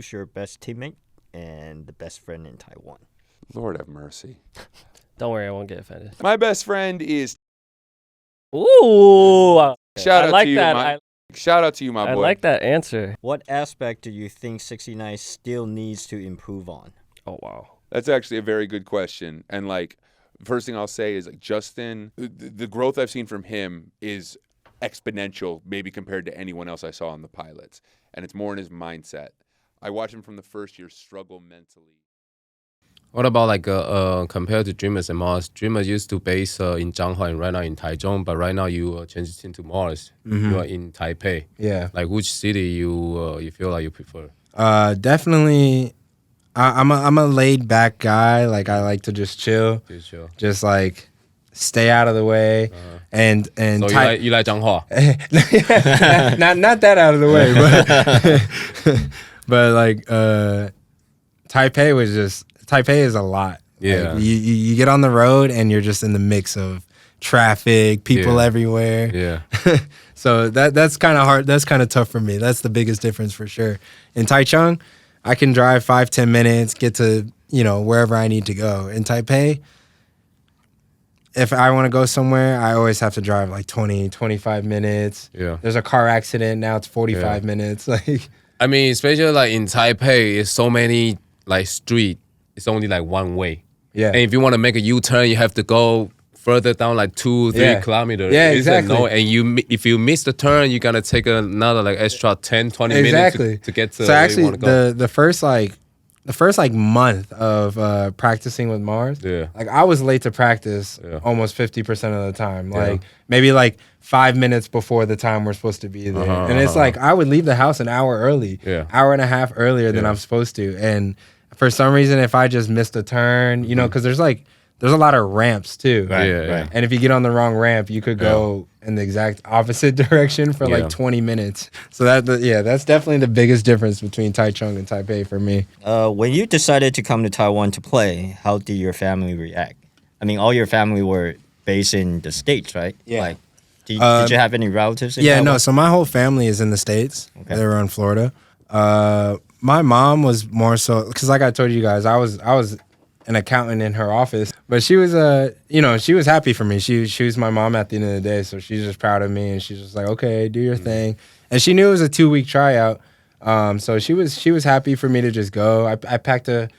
who's your best teammate and the best friend in Taiwan? Lord have mercy. Don't worry, I won't get offended. My best friend is. Ooh, Shout I out like to you, that. Shout out to you, my boy. I like that answer. What aspect do you think 69 still needs to improve on? Oh, wow. That's actually a very good question. And like, first thing I'll say is like Justin, the growth I've seen from him is exponential, maybe compared to anyone else I saw on the pilots. And it's more in his mindset. I watched him from the first year struggle mentally. What about like compared to Dreamers and Mars? Dreamers used to base in Changhua and right now in Taichung, but right now you transition to Mars. You are in Taipei. Yeah. Like which city you feel like you prefer? Definitely. I'm a laid back guy. Like I like to just chill. Just like stay out of the way. And so you like Changhua? not that out of the way, but like Taipei is a lot. Yeah. Like, you get on the road and you're just in the mix of traffic, people everywhere. Yeah. So that's kind of hard. That's kind of tough for me. That's the biggest difference for sure. In Taichung, I can drive 5-10 minutes, get to, wherever I need to go. In Taipei, if I want to go somewhere, I always have to drive like 20-25 minutes. Yeah. There's a car accident, now it's 45 minutes. Like, I mean, especially like in Taipei, it's so many like street. It's only like one way. Yeah. And if you want to make a U-turn, you have to go further down like 2-3 kilometers. Yeah, exactly. And if you miss the turn, you gotta take another like extra 10-20 minutes to get to. So where actually, you want to go. the first month of practicing with Mars, like I was late to practice almost 50% of the time. Like maybe like 5 minutes before the time we're supposed to be there. And it's like I would leave the house an hour early, hour and a half earlier than I'm supposed to. And for some reason, if I just missed a turn, because there's a lot of ramps too. Right. And if you get on the wrong ramp, you could go in the exact opposite direction for like 20 minutes. So that's definitely the biggest difference between Taichung and Taipei for me. When you decided to come to Taiwan to play, how did your family react? I mean, all your family were based in the States, right? Yeah. Like, did you have any relatives in Taiwan? No. So my whole family is in the States. Okay. They were in Florida. My mom was more so, because like I told you guys, I was an accountant in her office, but she was she was happy for me. She was my mom at the end of the day, so she's just proud of me, and she's just like, okay, do your thing. And she knew it was a 2-week tryout, so she was happy for me to just go. I packed a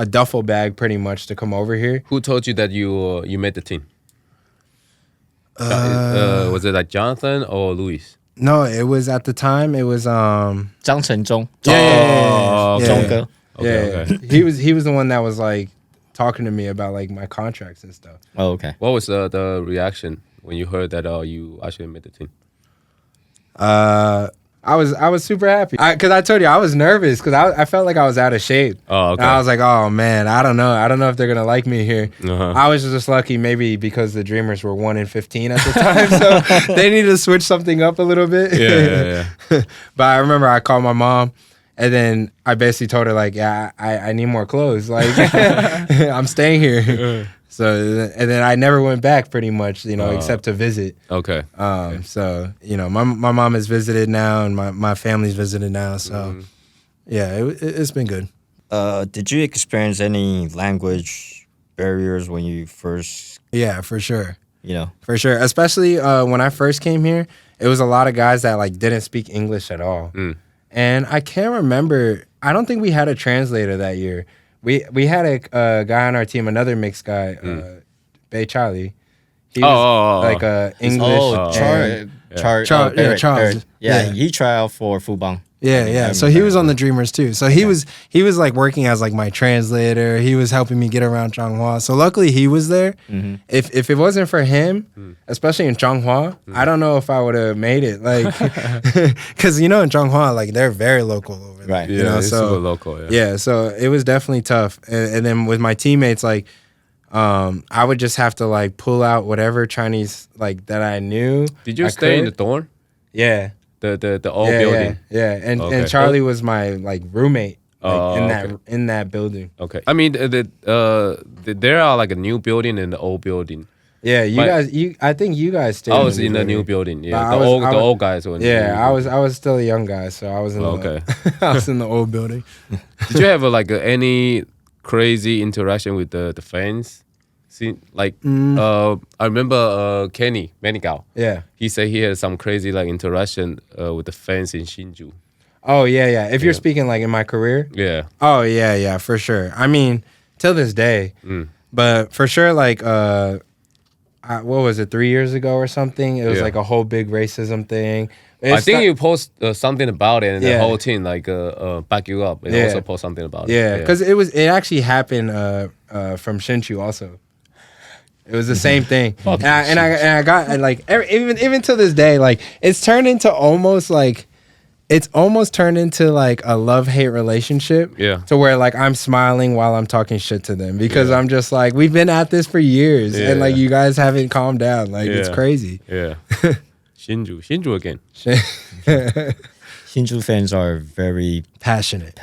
duffel bag pretty much to come over here. Who told you that you made the team? Was it like Jonathan or Luis? No, it was at the time. It was 张成忠. Yeah. Okay. He was the one that was like talking to me about like my contracts and stuff. Oh, okay. What was the reaction when you heard that you actually made the team? I was super happy because I told you I was nervous because I felt like I was out of shape. Oh, okay. And I was like, oh man, I don't know if they're gonna like me here. I was just lucky maybe because the Dreamers were 1 in 15 at the time, so they needed to switch something up a little bit. Yeah. But I remember I called my mom. And then I basically told her like, I need more clothes. Like, I'm staying here. So, and then I never went back pretty much, except to visit. Okay. So, my mom has visited now and my family's visited now. So, it's been good. Did you experience any language barriers when you first? Yeah, for sure. For sure. Especially when I first came here, it was a lot of guys that like didn't speak English at all. And I can't remember. I don't think we had a translator that year. We had a guy on our team, another mixed guy, Bay Charlie. He was like a English. Charles. Yeah, he tried out for Fubang. Yeah. So he was on the Dreamers too. So he was like working as like my translator. He was helping me get around Changhua. So luckily he was there. If it wasn't for him, especially in Changhua, I don't know if I would have made it. Like, because in Changhua, like they're very local over there. Right. Yeah, it's so super local. Yeah. So it was definitely tough. And then with my teammates, like, I would just have to like pull out whatever Chinese like that I knew. Did you stay in the dorm? Yeah. The old building. Yeah. And Charlie was my like roommate in that building. Okay. I mean, there are like a new building and the old building. Yeah, you But- guys. I think you guys stayed. I was in the new building. Yeah, But the old guys were. In the Yeah, new I was still a young guy, so I was in Okay. I was in the old building. Did you have any crazy interaction with the fans? See, like I remember Kenny Manigao. Yeah. He said he had some crazy like interaction with the fans in Hsinchu. Oh yeah. If you're speaking like in my career. Yeah. Oh yeah, for sure. I mean, till this day. But for sure, like what was it, 3 years ago or something? It was like a whole big racism thing. I think you post something about it, and the Yeah. whole team like back you up, and Yeah. also post something about Yeah, it. because it actually happened from Hsinchu also. It was the same thing, and I got like even to this day, like it's turned into almost like a love-hate relationship. Yeah. To where like I'm smiling while I'm talking shit to them because I'm just like, we've been at this for years, and like you guys haven't calmed down. Like it's crazy. Yeah. Hsinchu again. Hsinchu fans are very Passionate.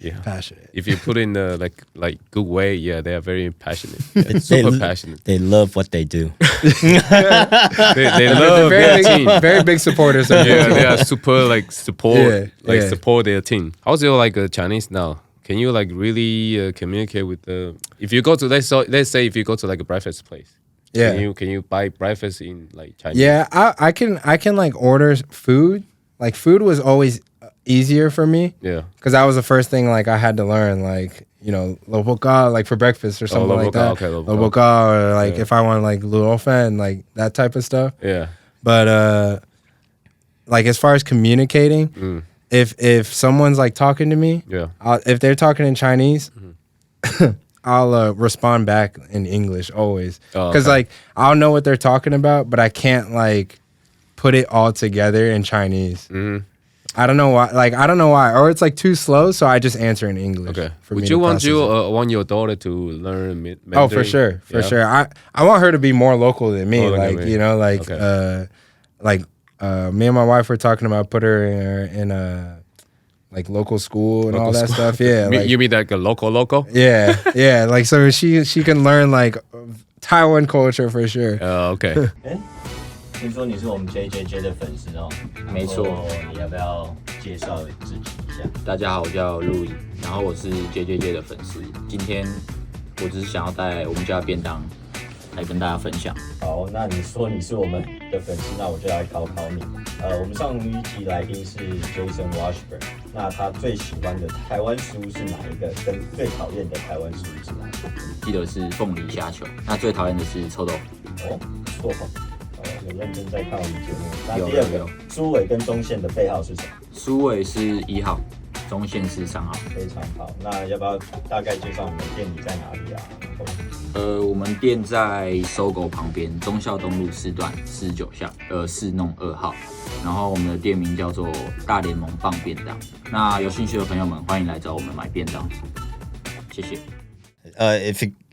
Yeah. Passionate. If you put in the like good way, yeah, they are very passionate. they, Super passionate. They love what they do. They They're love their team. very big supporters of Yeah, they are super like support Yeah. support their team. How's your like Chinese now? Can you like really communicate with the? If you go to let's say if you go to like a breakfast place, Yeah. can you buy breakfast in like Chinese? Yeah, I can like order food. Like food was always easier for me. Yeah. Because that was the first thing like I had to learn, like, you know, lo boca, like for breakfast or something lo like boca, that. okay, lo lo boca. boca, or like if I want like luofen, like that type of stuff. Yeah. But like as far as communicating, if someone's like talking to me, Yeah. if they're talking in Chinese, I'll respond back in English always. Oh, Because okay. like I'll know what they're talking about, but I can't like put it all together in Chinese. I don't know why, or it's like too slow, so I just answer in English. Okay. for Would me you to want process it. want your daughter to learn Mandarin? Oh, for sure, for Yeah? sure. I want her to be more local than me. Local than Like me. you know, like Okay. me and my wife were talking about put her in a like local school and all Local that school. stuff. Yeah, like, You mean like a local? yeah. Like so she can learn like Taiwan culture for sure. Okay. 听说你是我们 JJJ 的粉丝哦，没错。你要不要介绍自己一下？大家好，我叫路易，然后我是 JJJ 的粉丝。今天我只是想要带我们家的便当来跟大家分享。好，那你说你是我们的粉丝，那我就来考考你。我们上一集来宾是 Jason Washburn， 那他最喜欢的台湾食物是哪一个？跟最讨厌的台湾食物是哪一个？记得是凤梨虾球，那最讨厌的是臭豆腐。哦，不错。有认真在看我们节目。那有第二个有，苏伟跟中线的背号是什么？苏伟是1号，中线是3号。非常好。那要不要大概介绍你们店里在哪里啊？我们店在搜狗旁边，忠孝东路4段49巷4弄2号。然后我们的店名叫做大联盟棒便当。那有兴趣的朋友们，欢迎来找我们买便当。谢谢。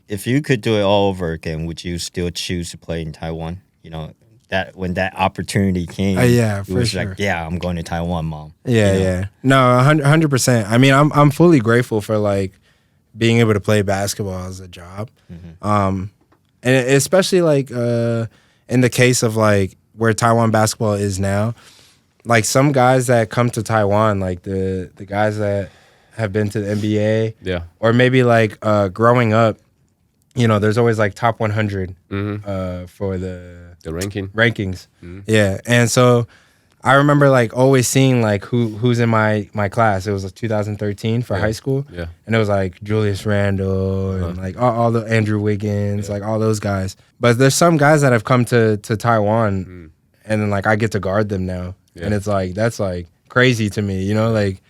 If you could do it all over again, would you still choose to play in Taiwan? You know, that when that opportunity came, Yeah, it for was sure. like, yeah, I'm going to Taiwan, mom. Yeah, You know? yeah. No, 100%. I mean, I'm fully grateful for like being able to play basketball as a job. And especially like in the case of like where Taiwan basketball is now, like some guys that come to Taiwan, like the guys that have been to the NBA, Yeah. or maybe like growing up, you know, there's always like top 100 for the ranking. rankings. Yeah. And so I remember like always seeing like who's in my class. It was like 2013 for high school. Yeah. And it was like Julius Randle and like all the Andrew Wiggins, like all those guys. But there's some guys that have come to Taiwan and then like I get to guard them now. Yeah. And it's like, that's like crazy to me, you know, like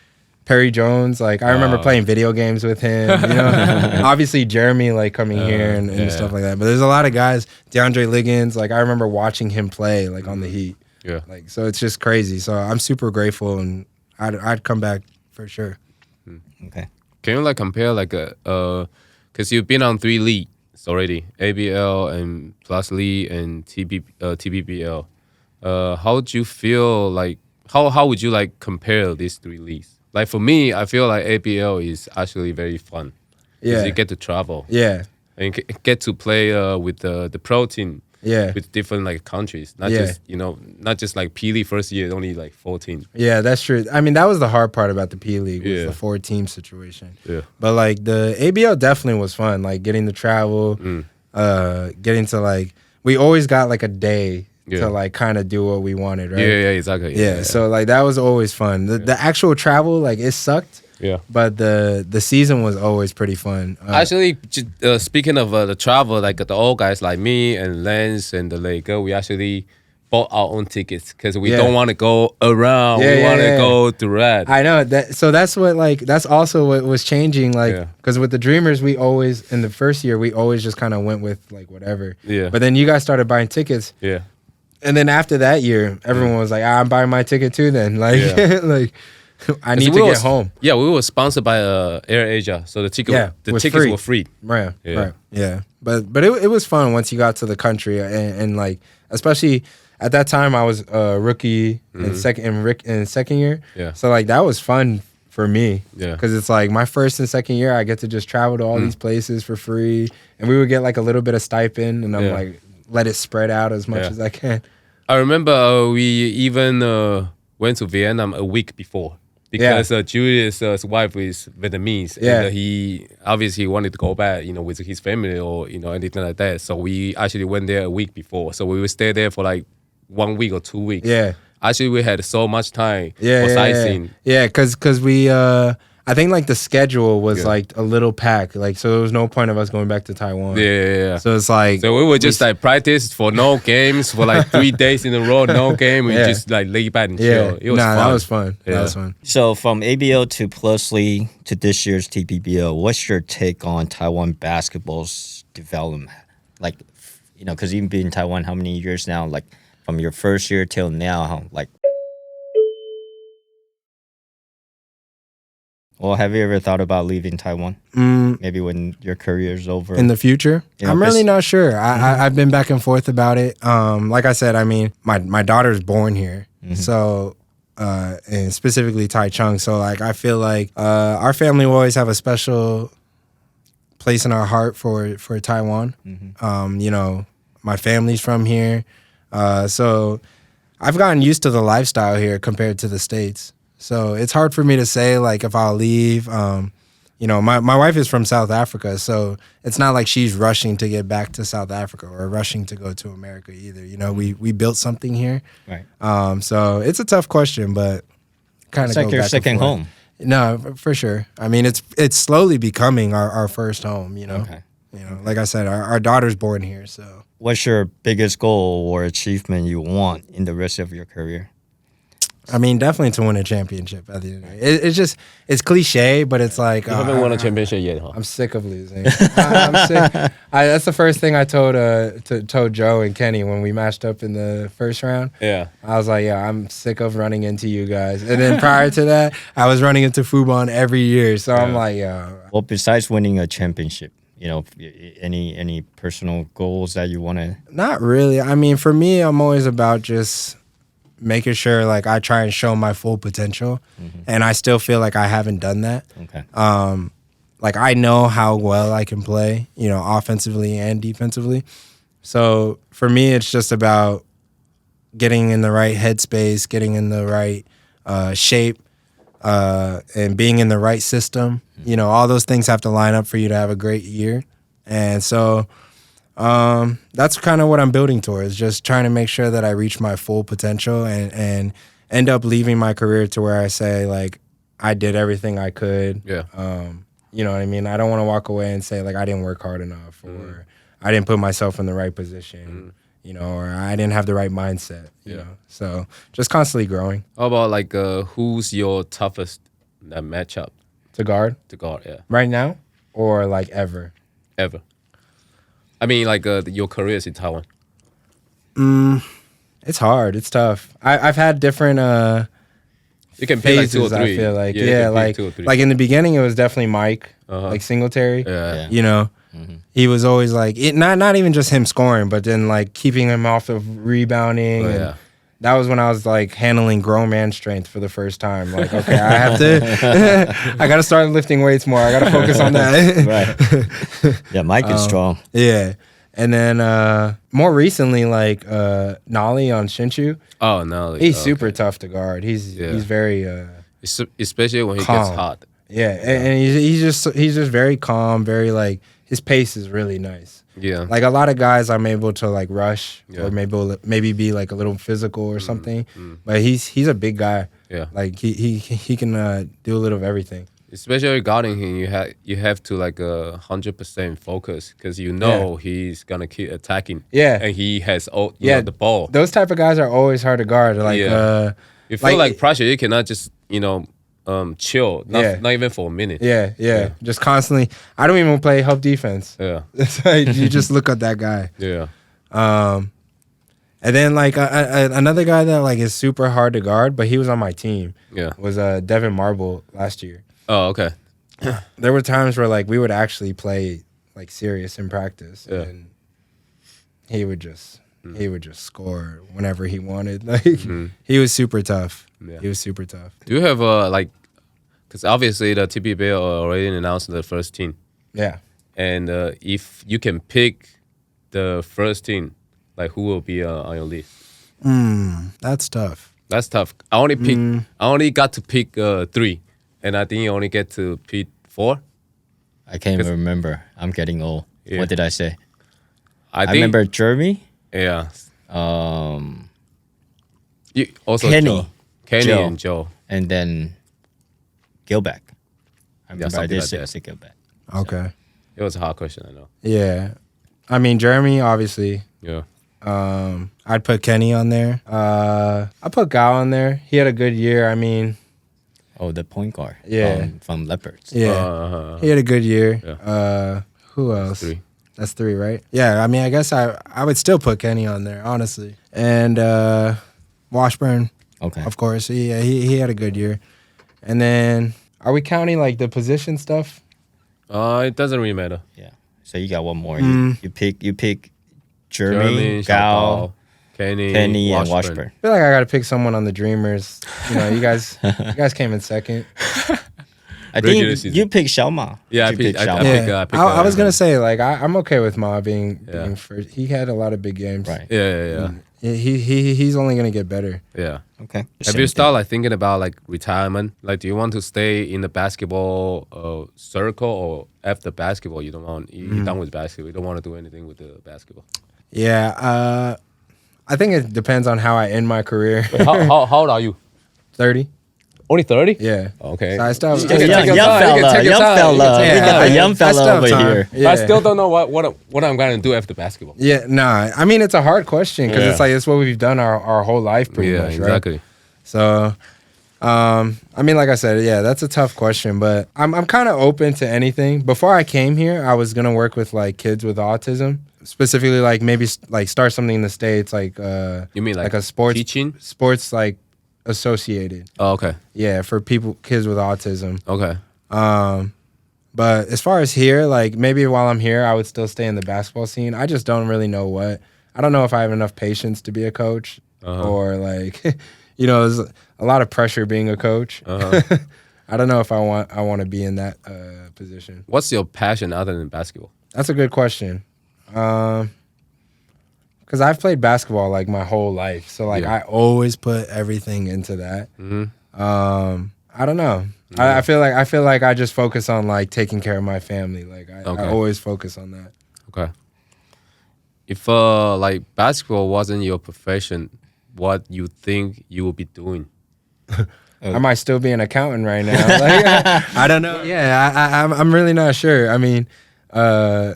Perry Jones, like I remember playing video games with him, you know, obviously Jeremy like coming here and stuff like that. But there's a lot of guys, DeAndre Liggins, like I remember watching him play like on the Heat. Yeah. Like, so it's just crazy. So I'm super grateful and I'd come back for sure. Okay. Can you like compare like because you've been on 3 leagues already, ABL and Plus League and TBBL. How would you feel like? How would you like compare these 3 leagues? Like for me, I feel like ABL is actually very fun. 'Cause Yeah. you get to travel. Yeah. And get to play with the pro team. Yeah. with different like countries, not Yeah. just not just like P League first year only like 4 teams. Yeah, that's true. I mean, that was the hard part about the P League was Yeah. the 4-team situation. Yeah. But like the ABL definitely was fun. Like getting to travel, getting to like we always got like a day Yeah. to like kind of do what we wanted, right? Yeah, exactly. Yeah, so like that was always fun. The actual travel, like it sucked, yeah. but the season was always pretty fun. Actually, speaking of the travel, like the old guys like me and Lance and the Laker, we actually bought our own tickets because we Yeah. don't want to go around. Yeah, we yeah, want to yeah. go direct. I know that. So that's what like that's also what was changing. Like Yeah. because with the Dreamers, we always in the first year we always just kind of went with like whatever. Yeah. But then you guys started buying tickets. Yeah. And then after that year, everyone was like, I'm buying my ticket too then. Like, Yeah. like I need we to was- get home. Yeah, we were sponsored by Air Asia, so the was tickets free. were free. Right. Yeah. Right. Yeah. But it was fun once you got to the country and like especially at that time I was a rookie in second year. Yeah. So like that was fun for me. Yeah. Because it's like my first and second year I get to just travel to all these places for free. And we would get like a little bit of stipend and I'm Yeah. like let it spread out as much Yeah. as I can. I remember we even went to Vietnam a week before because Julius' wife is Vietnamese. Yeah. And he obviously wanted to go back, with his family or, anything like that. So we actually went there a week before. So we would stay there for like 1 week or 2 weeks. Yeah. Actually, we had so much time Yeah, for yeah, sightseeing. Yeah, because we I think like the schedule was Yeah. like a little packed. Like so there was no point of us going back to Taiwan. Yeah. So it's like So we would just like practice for no games for like 3 days in a row, no game. We Yeah. just like lay back and yeah, chill. It was fun. that was fun. Yeah. That was fun. So from ABL to Plus League to this year's TPBL, what's your take on Taiwan basketball's development? Like, because you've been in Taiwan how many years now? Like from your first year till now, like. Well, have you ever thought about leaving Taiwan? Maybe when your career is over? In the future, You know, I'm really 'cause- not sure. I've been back and forth about it. Like I said, I mean, my daughter's born here, so and specifically Tai Chung. So like, I feel like our family will always have a special place in our heart for Taiwan. My family's from here, so I've gotten used to the lifestyle here compared to the States. So it's hard for me to say like if I'll leave. My wife is from South Africa, so it's not like she's rushing to get back to South Africa or rushing to go to America either. We built something here. Right. So it's a tough question, but kind of It's like your second home. No, for sure. I mean, it's slowly becoming our first home. Okay. Like I said, our daughter's born here, so. What's your biggest goal or achievement you want in the rest of your career? I mean, definitely to win a championship at the end of the day. It's cliche, but it's like You haven't won a championship yet, huh? I'm sick of losing. I'm sick. That's the first thing I told Joe and Kenny when we matched up in the first round. Yeah. I was like, I'm sick of running into you guys. And then prior to that, I was running into Fubon every year. So I'm like, Well, besides winning a championship, any personal goals that you want to? not really. I mean, for me, I'm always about just making sure like I try and show my full potential. And I still feel like I haven't done that. Okay. Like I know how well I can play, offensively and defensively. So for me, it's just about getting in the right headspace, getting in the right shape, and being in the right system. All those things have to line up for you to have a great year. And so that's kind of what I'm building towards, just trying to make sure that I reach my full potential and end up leaving my career to where I say, like, I did everything I could. Yeah. You know what I mean? I don't want to walk away and say, like, I didn't work hard enough or I didn't put myself in the right position, or I didn't have the right mindset, you know? So just constantly growing. How about like who's your toughest matchup To guard to guard? Yeah, right now or, like, ever? ever. I mean, like your careers in Taiwan. It's hard. It's tough. I've had different You can pick like phases, 2 or 3. I feel like. you Yeah, can pick like 2 or 3. like in the beginning, it was definitely Mike, like Singletary. Yeah. You know, he was always like, not even just him scoring, but then like keeping him off of rebounding. And yeah. that was when I was like handling grown man strength for the first time. Like, okay, I have to, I got to start lifting weights more. I got to focus on that. Right. Yeah, Mike is strong. Yeah. And then more recently, like Nolly on Shinshu, Oh no, he's super tough to guard. He's very especially when he calm. gets hot. Yeah, and he's just very calm, very like his pace is really nice. Yeah, Like a lot of guys, I'm able to like rush Yeah. or maybe be like a little physical or something. But he's a big guy. yeah. Like he can do a little of everything. Especially regarding him, you have to like 100% focus because you know he's gonna keep attacking. Yeah. and he has you Yeah. know, the ball. Those type of guys are always hard to guard. Like Yeah. You feel like- like pressure. You cannot just chill. Not even for a minute. yeah, just constantly. I don't even play help defense. Yeah, It's like you just look at that guy. yeah. And then like another guy that like is super hard to guard, but he was on my team. Yeah. Was Devin Marble last year. Oh, okay. There were times where like we would actually play like serious in practice, Yeah. and he would just score whenever he wanted. Like he was super tough. Yeah. He was super tough. Do you have because obviously the TPBL already announced the first team, Yeah. and if you can pick the first team, like who will be on your list? That's tough. That's tough. I only got to pick 3, and I think you only get to pick 4. I can't even remember. I'm getting old. Yeah. What did I say? I think, remember Jeremy. Yeah. You Also Kenny. Kenny Joe. and Joe. and then Gilbeck. I remember I something did like say, that. say Gilbeck. Okay. It was a hard question, I know. Yeah. I mean Jeremy, obviously. Yeah. I'd put Kenny on there. I put Gao on there. He had a good year. I mean, Oh, the point guard. Yeah. From Leopards. yeah, he had a good year. Yeah. Who else? 3. That's 3, right? Yeah. I mean, I guess I would still put Kenny on there, honestly. And Washburn, Okay. of course. He had a good year. And then, are we counting like the position stuff? It doesn't really matter. Yeah. So you got one more. Mm. You pick Jeremy, Xiao Gao, Bao, Kenny, and Washburn. I feel like I got to pick someone on the Dreamers. You know, you guys came in second. I Regular think season. you pick Xiao Ma. Yeah, You pick Xiao Ma. Yeah, pick I was gonna say like I'm okay with Ma being Yeah. first. He had a lot of big games. Right. Yeah. He's only gonna get better. Yeah. Okay. Have you started like thinking about like retirement? Like, do you want to stay in the basketball circle, or after basketball you don't want you're done with basketball? You don't want to do anything with the basketball. Yeah, I think it depends on how I end my career. How old are you? 30. Only 30? Yeah. Okay. So I still have, Take Young your time. You can fella. take your Young time. fella. You We can got take the your young I still fella have over time. here. But Yeah. I still don't know what I'm gonna do after basketball. Yeah, nah. I mean, it's a hard question because Yeah. it's like it's what we've done our whole life, pretty much, right? exactly. So, I mean, like I said, yeah, that's a tough question, but I'm kind of open to anything. Before I came here, I was gonna work with like kids with autism, specifically like maybe like start something in the States, like You mean like a sports teaching? like associated, Oh, okay. yeah, for kids with autism. Okay. But as far as here, like maybe while I'm here, I would still stay in the basketball scene. I just don't really know what. I don't know if I have enough patience to be a coach, or like, you know, there's a lot of pressure being a coach. I don't know if I want to be in that position. What's your passion other than basketball? That's a good question. Because I've played basketball like my whole life, so like Yeah. I always put everything into that. I don't know. I feel like I just focus on like taking care of my family. Like I always focus on that. Okay. If like basketball wasn't your profession, what you think you would be doing? I might still be an accountant right now. Like, I don't know. Yeah, I'm really not sure. I mean, I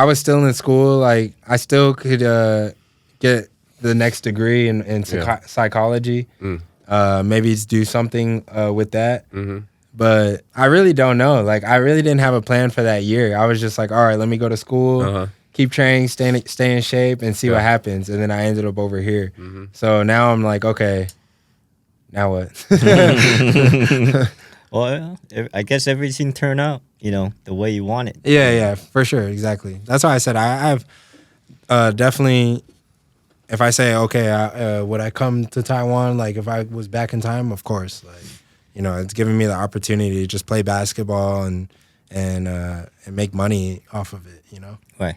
was still in school. Like, I still could get the next degree in psychology. Maybe do something with that. But I really don't know. Like, I really didn't have a plan for that year. I was just like, all right, let me go to school, keep training, stay in shape, and see what happens. And then I ended up over here. So now I'm like, okay, now what? Well, I guess everything turned out, the way you want it. Yeah, for sure, exactly. That's why I said I've definitely. If I say okay, would I come to Taiwan? Like if I was back in time, of course. Like it's giving me the opportunity to just play basketball and make money off of it. Right.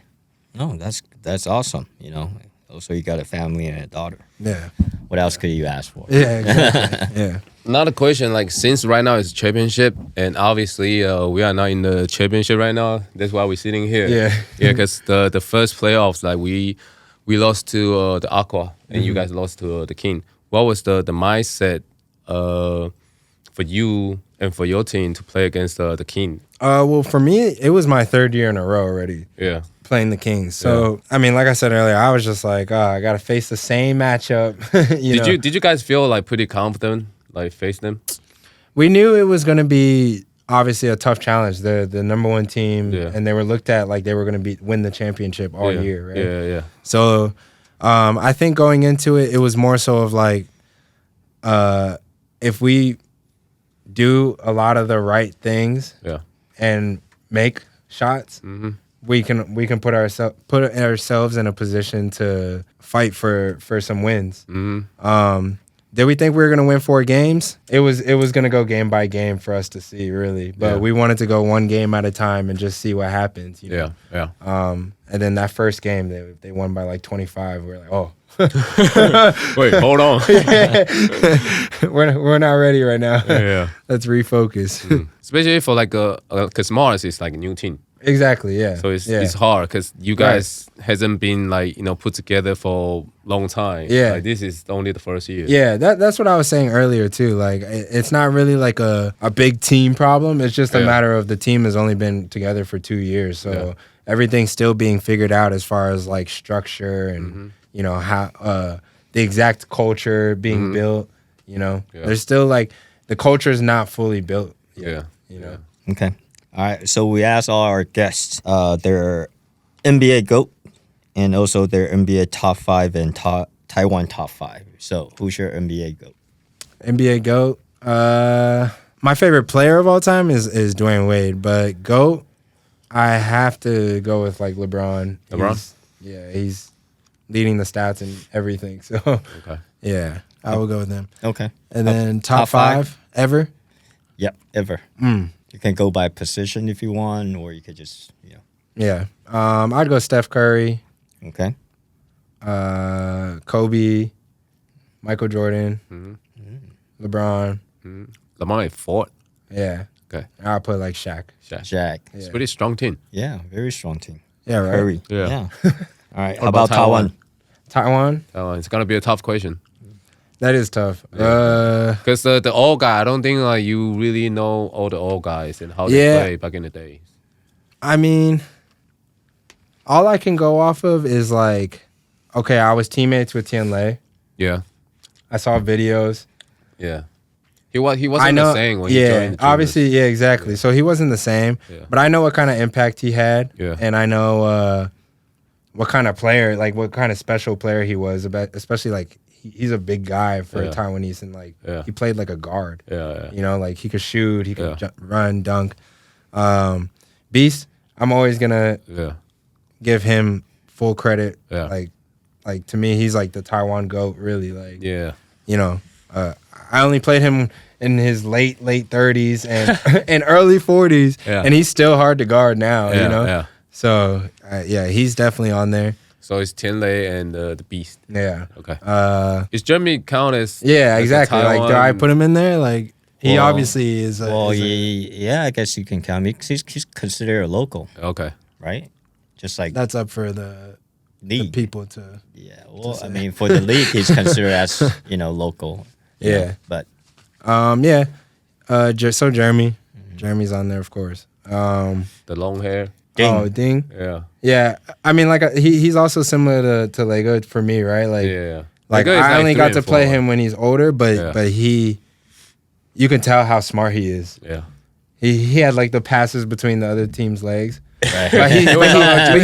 No, that's awesome. You know, also you got a family and a daughter. Yeah. What else could you ask for? Yeah, exactly. Yeah. Another question, like since right now it's championship, and obviously we are not in the championship right now. That's why we're sitting here. Yeah. Yeah, because the first playoffs, like we lost to the Aqua, and you guys lost to the King. What was the mindset for you and for your team to play against the King? Well, for me, it was my 3rd year in a row already. Yeah. Playing the Kings. So, I mean, like I said earlier, I was just like, I got to face the same matchup. Did you guys feel like pretty confident, like face them? We knew it was going to be obviously a tough challenge. They're the number 1 team, and they were looked at like they were going to win the championship all year, right? Yeah. So, I think going into it, it was more so of like, if we do a lot of the right things and make shots, we can put ourselves in a position to fight for some wins. Did we think we were gonna win 4 games? It was gonna go game by game for us to see, really. But we wanted to go 1 game at a time and just see what happens. You know? Yeah. And then that first game, they won by like 25. We were like, oh. Wait, hold on. we're not ready right now. Yeah. Let's refocus. Especially for like because Mars is like a new team. Exactly, yeah. So it's hard because you guys hasn't been like put together for a long time. Yeah, like, this is only the first year. Yeah, that's what I was saying earlier too. Like it's not really like a big team problem. It's just a matter of the team has only been together for 2 years, so everything's still being figured out as far as like structure and how the exact culture being built. There's still like the culture is not fully built yet, Okay. All right. So we asked all our guests their NBA GOAT and also their NBA top 5 and Taiwan top 5. So who's your NBA GOAT? NBA GOAT. My favorite player of all time is Dwayne Wade, but GOAT, I have to go with like LeBron. He's leading the stats and everything. So I will go with him. Okay. And then top 5 ever? Yep, ever. You can go by position if you want, or you could just, Yeah. I'd go Steph Curry. Okay. Kobe, Michael Jordan, LeBron. LeBron is 4th. Yeah. Okay. I'll put like Shaq. Shaq. It's a pretty strong team. Yeah, very strong team. Yeah, right. Curry. Yeah. All right. How about Taiwan? Taiwan? It's gonna be a tough question. That is tough. Because the old guy, I don't think like you really know all the old guys and how they play back in the day. I mean, all I can go off of is like, okay, I was teammates with Chien. Yeah. I saw videos. Yeah. He wasn't the same when he joined the obviously, yeah, exactly. So he wasn't the same, but I know what kind of impact he had, and I know what kind of player, like what kind of special player he was, especially like he's a big guy for a Taiwanese, and like he played like a guard. Like he could shoot, he could run, dunk. Beast, I'm always gonna give him full credit. Like to me, he's like the Taiwan GOAT, really. Like I only played him in his late 30s and early 40s, and he's still hard to guard now. So he's definitely on there. So it's Chien and the Beast. Yeah. Okay. Is Jeremy count as? Yeah, exactly. Like, do I put him in there? Like, he obviously is. I guess you can count me because he's considered a local. Okay. Right. Just like that's up for the people to. Yeah. Well, I mean, for the league, he's considered as local. But. So Jeremy's on there, of course. The long hair. Ding. Oh, Ding. Yeah. I mean, like he's also similar to Lego for me, right? Like, like Lego I only got to 3 and 4. play him when he's older, but you can tell how smart he is. Yeah. He had like the passes between the other team's legs. Right. But he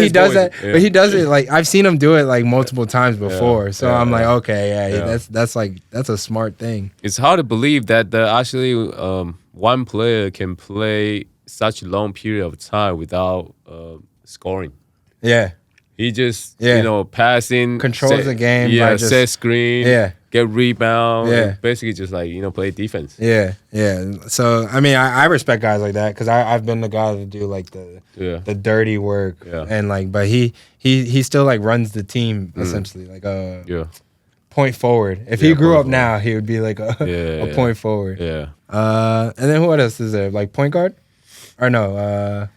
does that. But he does it like I've seen him do it like multiple times before. So I'm like, okay, that's a smart thing. It's hard to believe that actually one player can play such a long period of time without scoring. Yeah. He just passing, controls the game. set screen. Yeah. get rebound. Yeah. And basically just like play defense. Yeah. So I mean, I respect guys like that because I've been the guy to do like the dirty work and like, but he still like runs the team essentially like point forward. If he grew up now, he would be like a point forward. Yeah. And then what else is there? Like point guard? Or no?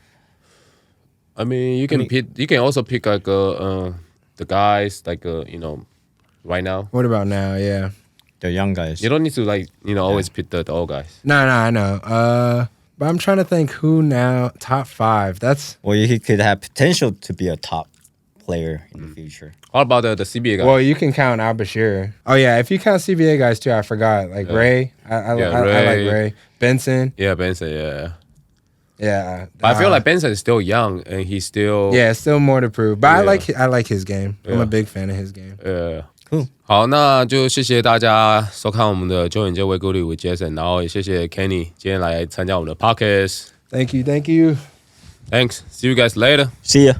I mean, you can also pick like the guys like right now. What about now? Yeah. The young guys. You don't need to like always pick the old guys. No, I know. But I'm trying to think who now top 5. That's Well, he could have potential to be a top player in the future. How about the CBA guys? well, you can count Al Bashir. Oh yeah, if you count CBA guys too, I forgot. Like Ray, I like Ray. Benson. Yeah, Benson. Yeah. Yeah. But I feel like Benson is still young and he's still. Yeah, still more to prove. But I like his game. I'm a big fan of his game. Yeah. Cool. 好，那就谢谢大家收看我们的9点就未过滤 with Jason， 然后也谢谢 Kenny 今天来参加我们的 podcast。 Thank you. Thanks. See you guys later. See ya.